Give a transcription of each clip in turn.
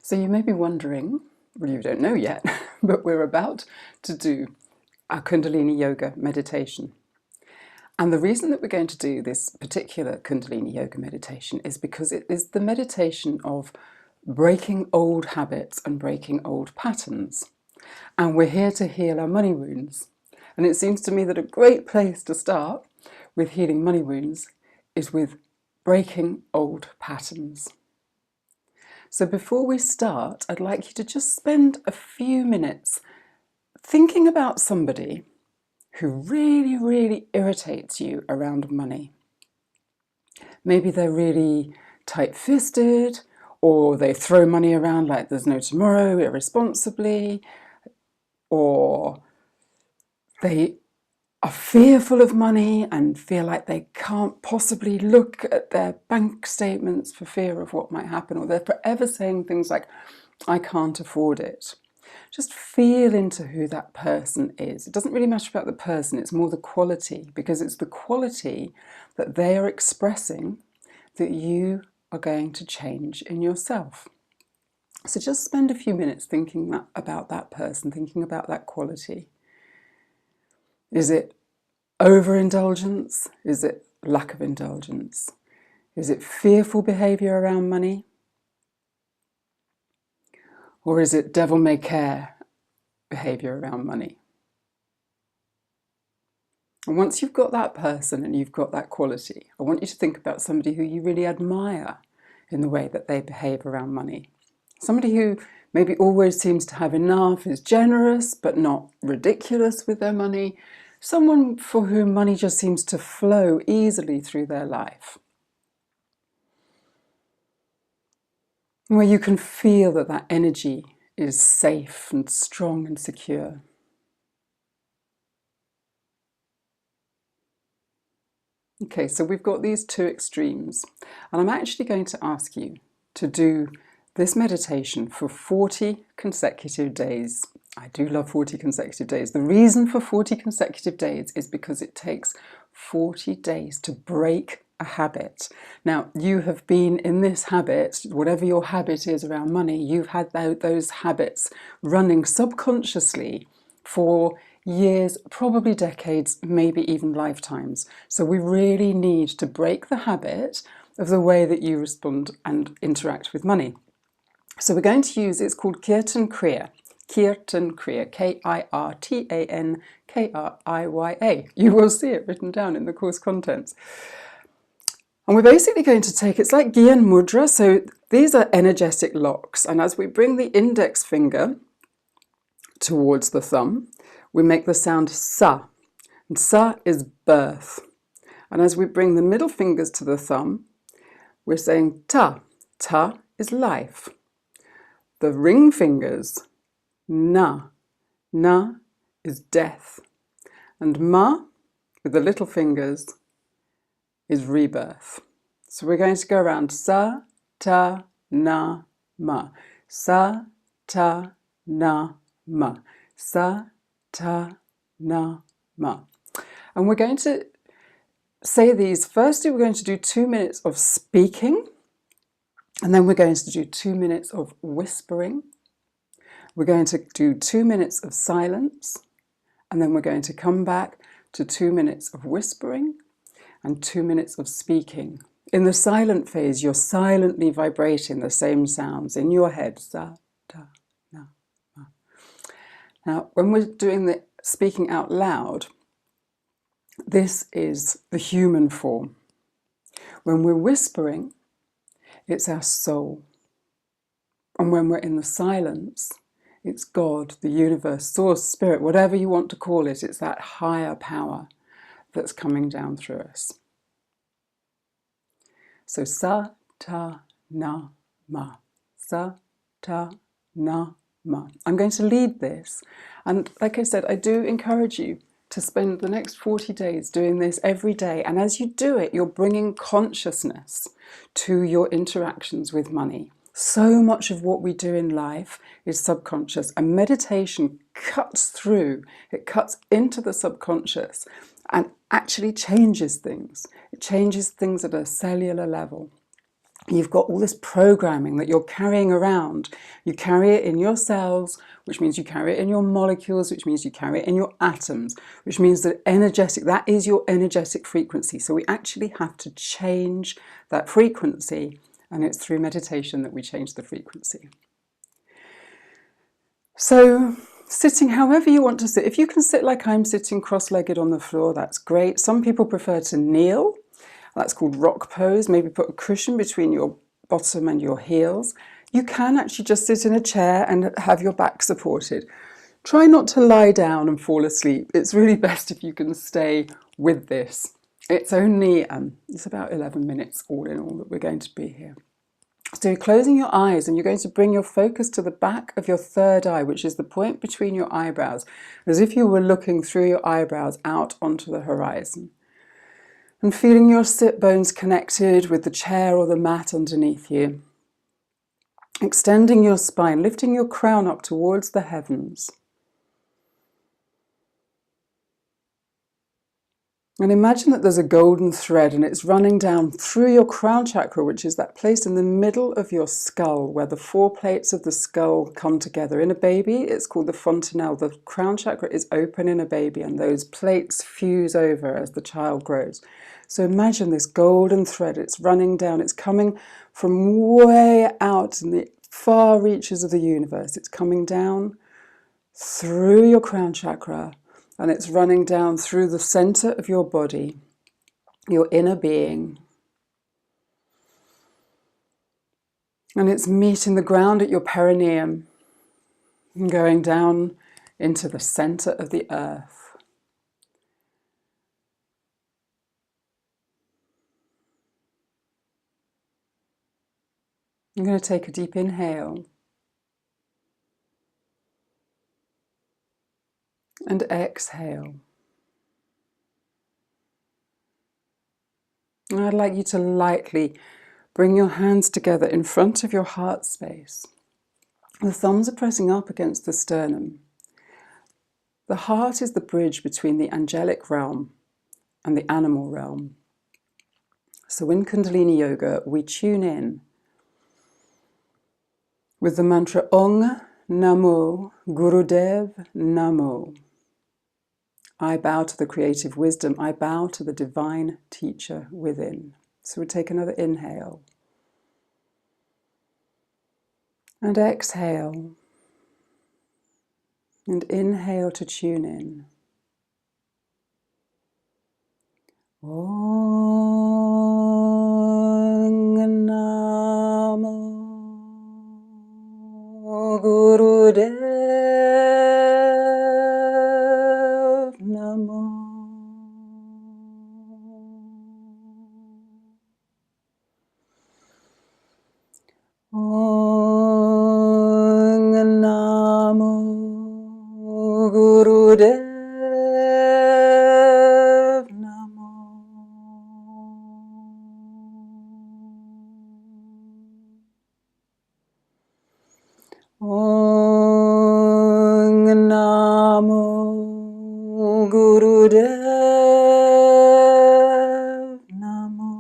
So you may be wondering, well, you don't know yet, but we're about to do our Kundalini yoga meditation. And the reason that we're going to do this particular Kundalini yoga meditation is because it is the meditation of breaking old habits and breaking old patterns. And we're here to heal our money wounds. And it seems to me that a great place to start with healing money wounds is with breaking old patterns. So before we start, I'd like you to just spend a few minutes thinking about somebody who really, really irritates you around money. Maybe they're really tight-fisted, or they throw money around like there's no tomorrow, irresponsibly, or they are fearful of money and feel like they can't possibly look at their bank statements for fear of what might happen, or they're forever saying things like, I can't afford it. Just feel into who that person is. It doesn't really matter about the person, it's more the quality, because it's the quality that they are expressing that you are going to change in yourself. So just spend a few minutes thinking about that person, thinking about that quality. Is it overindulgence? Is it lack of indulgence? Is it fearful behaviour around money? Or is it devil-may-care behaviour around money? And once you've got that person and you've got that quality, I want you to think about somebody who you really admire in the way that they behave around money. Somebody who maybe always seems to have enough, is generous but not ridiculous with their money. Someone for whom money just seems to flow easily through their life. Where you can feel that that energy is safe and strong and secure. Okay, so we've got these two extremes, and I'm actually going to ask you to do this meditation for 40 consecutive days. I do love 40 consecutive days. The reason for 40 consecutive days is because it takes 40 days to break a habit. Now, you have been in this habit, whatever your habit is around money, you've had those habits running subconsciously for years, probably decades, maybe even lifetimes. So we really need to break the habit of the way that you respond and interact with money. So we're going to use, it's called Kirtan Kriya. Kirtan Kriya, K-I-R-T-A-N-K-R-I-Y-A. You will see it written down in the course contents. And we're basically going to take, it's like Gyan Mudra, so these are energetic locks. And as we bring the index finger towards the thumb, we make the sound Sa. And Sa is birth. And as we bring the middle fingers to the thumb, we're saying Ta. Ta is life. The ring fingers, Na. Na is death. And Ma, with the little fingers, is rebirth. So we're going to go around Sa, Ta, Na, Ma. Sa, Ta, Na, Ma. Sa, Ta, Na, Ma. And we're going to say these. Firstly, we're going to do 2 minutes of speaking, and then we're going to do 2 minutes of whispering. We're going to do 2 minutes of silence, and then we're going to come back to 2 minutes of whispering and 2 minutes of speaking. In the silent phase, you're silently vibrating the same sounds in your head. Sa, ta, na, ma. Now, when we're doing the speaking out loud, this is the human form. When we're whispering, it's our soul. And when we're in the silence, it's God, the universe, source, spirit, whatever you want to call it. It's that higher power that's coming down through us. So Sa, Ta, Na, Ma. Sa, Ta, Na, Ma. I'm going to lead this. And like I said, I do encourage you to spend the next 40 days doing this every day. And as you do it, you're bringing consciousness to your interactions with money. So much of what we do in life is subconscious, and meditation cuts through, it cuts into the subconscious and actually changes things. It changes things at a cellular level. You've got all this programming that you're carrying around. You carry it in your cells, which means you carry it in your molecules, which means you carry it in your atoms, which means that that is your energetic frequency. So we actually have to change that frequency, and it's through meditation that we change the frequency. So sitting however you want to sit. If you can sit like I'm sitting cross-legged on the floor, that's great. Some people prefer to kneel. That's called rock pose. Maybe put a cushion between your bottom and your heels. You can actually just sit in a chair and have your back supported. Try not to lie down and fall asleep. It's really best if you can stay with this. It's only, it's about 11 minutes all in all that we're going to be here. So you're closing your eyes and you're going to bring your focus to the back of your third eye, which is the point between your eyebrows, as if you were looking through your eyebrows out onto the horizon. And feeling your sit bones connected with the chair or the mat underneath you. Extending your spine, lifting your crown up towards the heavens. And imagine that there's a golden thread and it's running down through your crown chakra, which is that place in the middle of your skull where the 4 plates of the skull come together. In a baby, it's called the fontanelle. The crown chakra is open in a baby and those plates fuse over as the child grows. So imagine this golden thread, it's running down, it's coming from way out in the far reaches of the universe. It's coming down through your crown chakra and it's running down through the center of your body, your inner being. And it's meeting the ground at your perineum and going down into the center of the earth. I'm going to take a deep inhale and exhale. And I'd like you to lightly bring your hands together in front of your heart space. The thumbs are pressing up against the sternum. The heart is the bridge between the angelic realm and the animal realm. So in Kundalini Yoga, we tune in with the mantra Ong Namo Gurudev Namo. I bow to the creative wisdom. I bow to the divine teacher within. So we take another inhale. And exhale. And inhale to tune in. Ong Namo Gurudev Namo. Ong Namo Gurudev Namo. Ong Namo Gurudev Namo.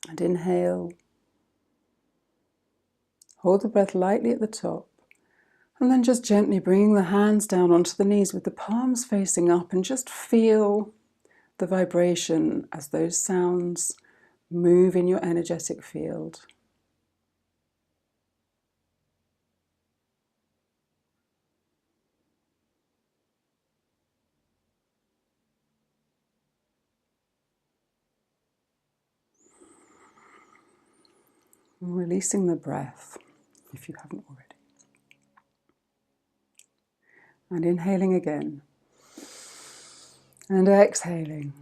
And inhale. Hold the breath lightly at the top. And then just gently bringing the hands down onto the knees with the palms facing up and just feel the vibration as those sounds move in your energetic field. And releasing the breath, if you haven't already. And inhaling again. And exhaling.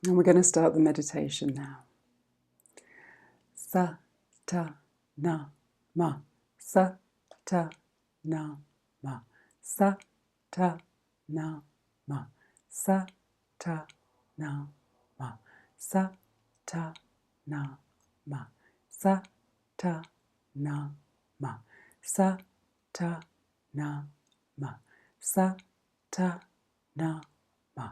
And we're going to start the meditation now. Sa, ta, na, ma. Sa, ta, na, ma. Sa, ta, na, ma. Sa, ta, na, ma. Sa, ta, na, ma. Sa, ta, na, ma. Sa, ta, na, ma. Sa, ta, na, ma.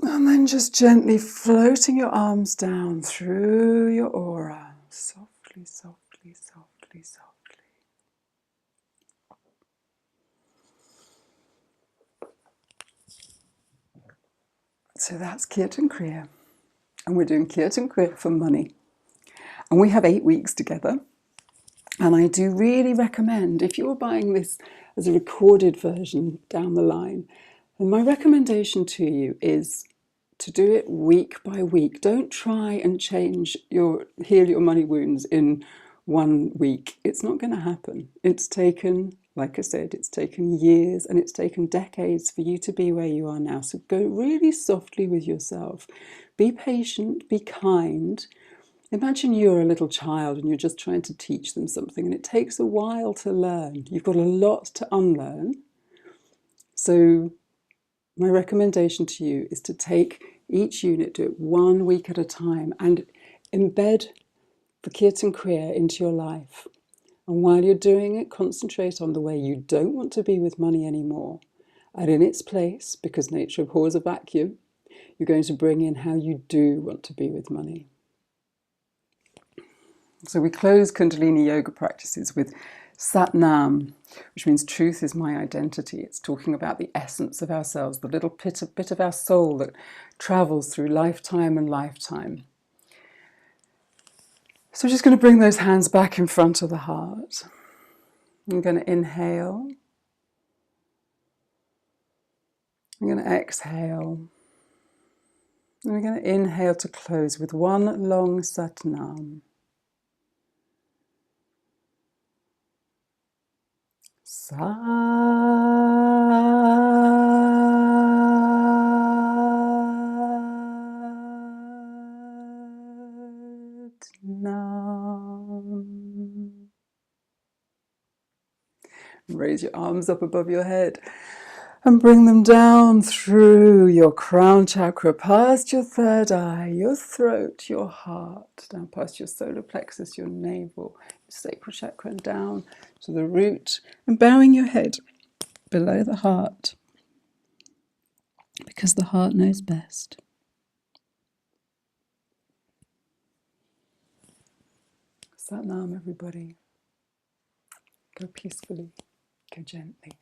And then just gently floating your arms down through your aura. Softly, softly, softly, softly. So that's Kirtan Kriya. And we're doing Kirtan Kriya for money. And we have 8 weeks together. And I do really recommend, if you're buying this as a recorded version down the line, then my recommendation to you is to do it week by week. Don't try and heal your money wounds in 1 week. It's not going to happen. It's taken, like I said, it's taken years and it's taken decades for you to be where you are now. So go really softly with yourself. Be patient, be kind. Imagine you're a little child and you're just trying to teach them something and it takes a while to learn. You've got a lot to unlearn. So my recommendation to you is to take each unit, do it 1 week at a time and embed the Kirtan Kriya into your life. And while you're doing it, concentrate on the way you don't want to be with money anymore. And in its place, because nature abhors a vacuum, you're going to bring in how you do want to be with money. So we close Kundalini yoga practices with Sat Nam, which means truth is my identity. It's talking about the essence of ourselves, the little bit of our soul that travels through lifetime and lifetime. So we're just going to bring those hands back in front of the heart. I'm going to inhale. I'm going to exhale. And we're going to inhale to close with one long Sat Nam. Sat Nam. Raise your arms up above your head and bring them down through your crown chakra, past your third eye, your throat, your heart, down past your solar plexus, your navel, your sacral chakra, and down to the root, and bowing your head below the heart, because the heart knows best. Sat Nam, everybody. Go peacefully, go gently.